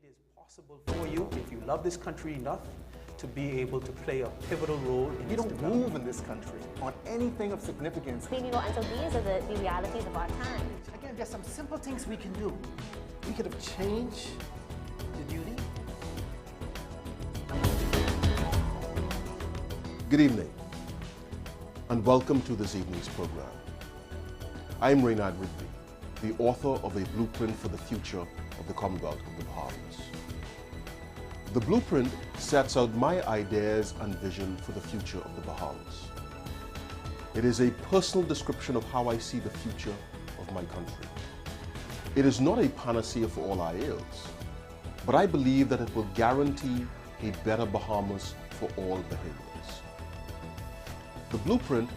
is possible for you, if you love this country enough, to be able to play a pivotal role in You its don't development. move in this country on anything of significance. And so these are the realities of our time. Again, there's some simple things we can do. We could have changed the duty. Good evening, and welcome to this evening's program. I'm Reynard Rigby, the author of A Blueprint for the Future of the Commonwealth of the Bahamas. The blueprint sets out my ideas and vision for the future of the Bahamas. It is a personal description of how I see the future of my country. It is not a panacea for all our ills, but I believe that it will guarantee a better Bahamas for all Bahamians. The blueprint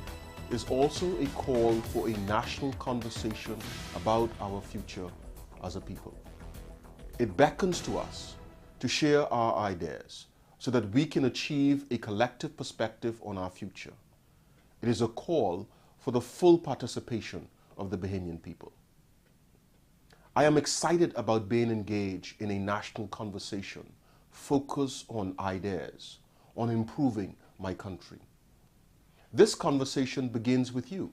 is also a call for a national conversation about our future as a people. It beckons to us to share our ideas so that we can achieve a collective perspective on our future. It is a call for the full participation of the Bahamian people. I am excited about being engaged in a national conversation focused on ideas, on improving my country. This conversation begins with you,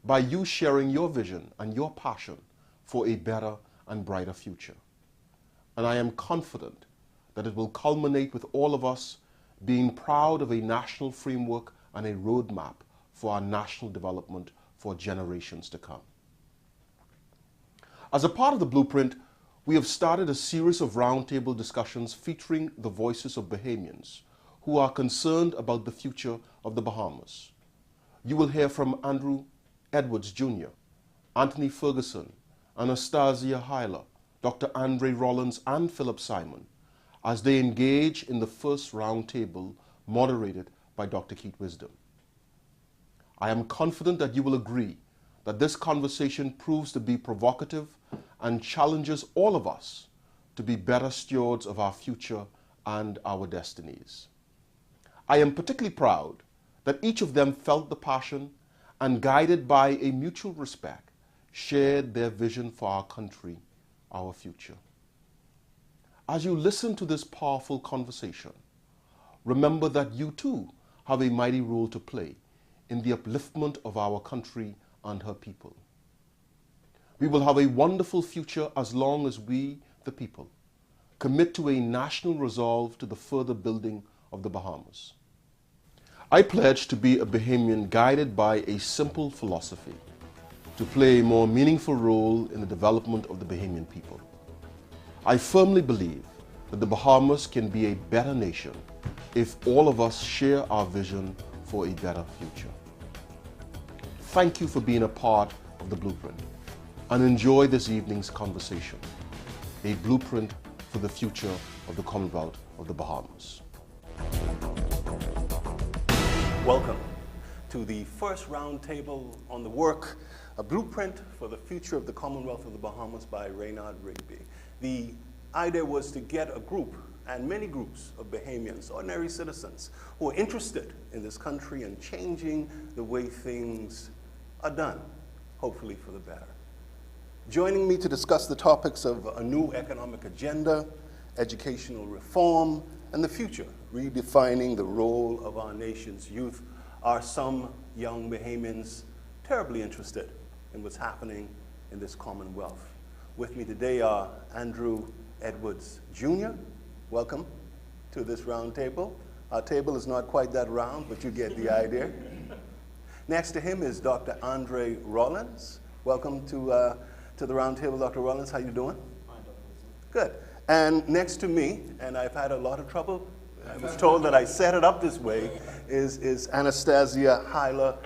by you sharing your vision and your passion for a better and brighter future. And I am confident that it will culminate with all of us being proud of a national framework and a roadmap for our national development for generations to come. As a part of the blueprint, we have started a series of roundtable discussions featuring the voices of Bahamians who are concerned about the future of the Bahamas. You will hear from Andrew Edwards Jr., Anthony Ferguson, Anastasia Hyler, Dr. Andre Rollins, and Philip Simon as they engage in the first roundtable moderated by Dr. Keith Wisdom. I am confident that you will agree that this conversation proves to be provocative and challenges all of us to be better stewards of our future and our destinies. I am particularly proud that each of them felt the passion and, guided by a mutual respect, shared their vision for our country, our future. As you listen to this powerful conversation, remember that you too have a mighty role to play in the upliftment of our country and her people. We will have a wonderful future as long as we, the people, commit to a national resolve to the further building of the Bahamas. I pledge to be a Bahamian guided by a simple philosophy, to play a more meaningful role in the development of the Bahamian people. I firmly believe that the Bahamas can be a better nation if all of us share our vision for a better future. Thank you for being a part of the Blueprint, and enjoy this evening's conversation, A Blueprint for the Future of the Commonwealth of the Bahamas. Welcome to the first roundtable on the work, A Blueprint for the Future of the Commonwealth of the Bahamas by Reynard Rigby. The idea was to get a group, and many groups of Bahamians, ordinary citizens, who are interested in this country and changing the way things are done, hopefully for the better. Joining me to discuss the topics of a new economic agenda, educational reform, and the future, redefining the role of our nation's youth, are some young Bahamians terribly interested in what's happening in this Commonwealth. With me today are Andrew Edwards Jr. Welcome to this round table. Our table is not quite that round, but you get the idea. Next to him is Dr. Andre Rollins. Welcome to the round table, Dr. Rollins. How you doing? Fine, Dr. Wilson. Good. And next to me, and I've had a lot of trouble, I was told that I set it up this way, is Anastasia Hyler.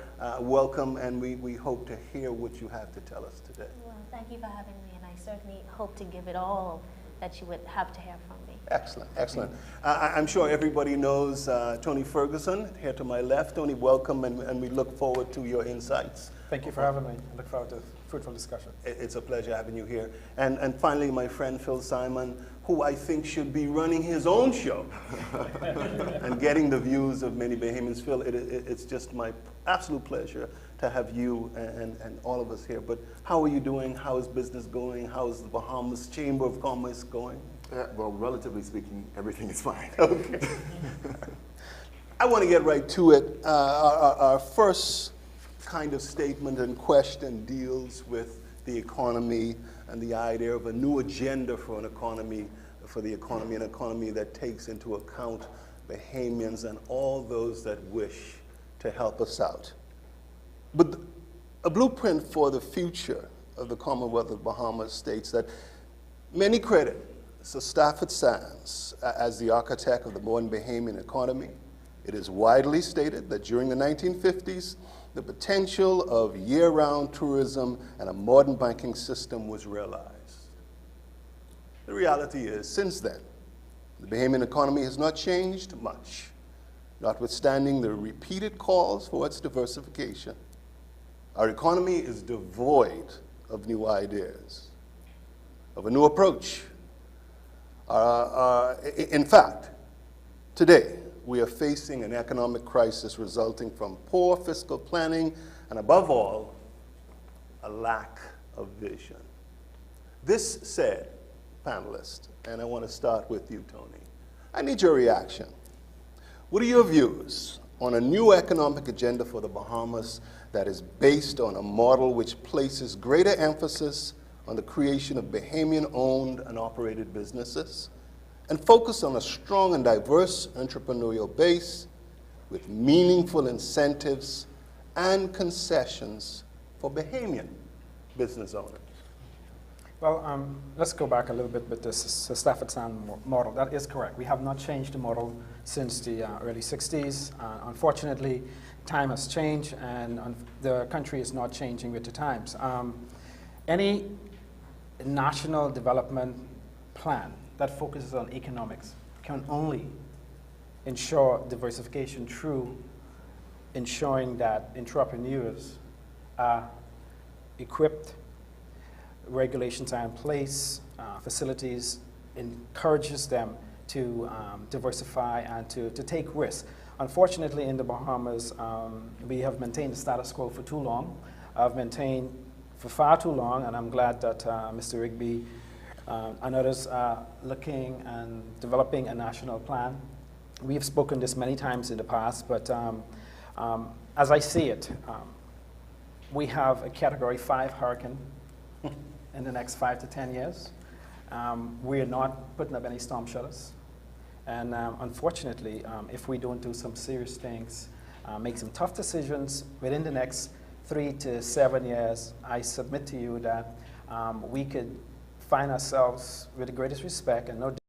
Welcome, and we hope to hear what you have to tell us today. Well, thank you for having me, and I certainly hope to give it all that you would have to hear from me. Excellent, excellent. I'm sure everybody knows Tony Ferguson, here to my left. Tony, welcome, and we look forward to your insights. Thank you for having me. I look forward to fruitful discussion. It's a pleasure having you here. And finally, my friend Phil Simon, who I think should be running his own show and getting the views of many Bahamians. Phil, it's just my absolute pleasure to have you and all of us here. But how are you doing? How is business going? How is the Bahamas Chamber of Commerce going? Well, relatively speaking, everything is fine. Okay. I want to get right to it. Our first kind of statement and question deals with the economy and the idea of a new agenda for an economy, an economy that takes into account Bahamians and all those that wish to help us out. But a blueprint for the future of the Commonwealth of Bahamas states that many credit Sir Stafford Sands as the architect of the modern Bahamian economy. It is widely stated that during the 1950s, the potential of year-round tourism and a modern banking system was realized. The reality is, since then, the Bahamian economy has not changed much, notwithstanding the repeated calls for its diversification. Our economy is devoid of new ideas, of a new approach. In fact, today, we are facing an economic crisis resulting from poor fiscal planning and, above all, a lack of vision. This said, panelists, and I want to start with you, Tony, I need your reaction. What are your views on a new economic agenda for the Bahamas that is based on a model which places greater emphasis on the creation of Bahamian-owned and operated businesses, and focus on a strong and diverse entrepreneurial base with meaningful incentives and concessions for Bahamian business owners? Well, let's go back a little bit with this Stafford Sands model. That is correct. We have not changed the model since the early 60s. Unfortunately, time has changed, and the country is not changing with the times. Any national development plan that focuses on economics can only ensure diversification through ensuring that entrepreneurs are equipped, regulations are in place, facilities encourages them to diversify and to take risks. Unfortunately, in the Bahamas, we have maintained the status quo for too long. I've maintained for far too long, and I'm glad that Mr. Rigby and others are looking and developing a national plan. We have spoken this many times in the past, but as I see it, we have a Category 5 hurricane in the next 5 to 10 years. We're not putting up any storm shelters. And unfortunately, if we don't do some serious things, make some tough decisions within the next 3 to 7 years, I submit to you that we could find ourselves with the greatest respect and no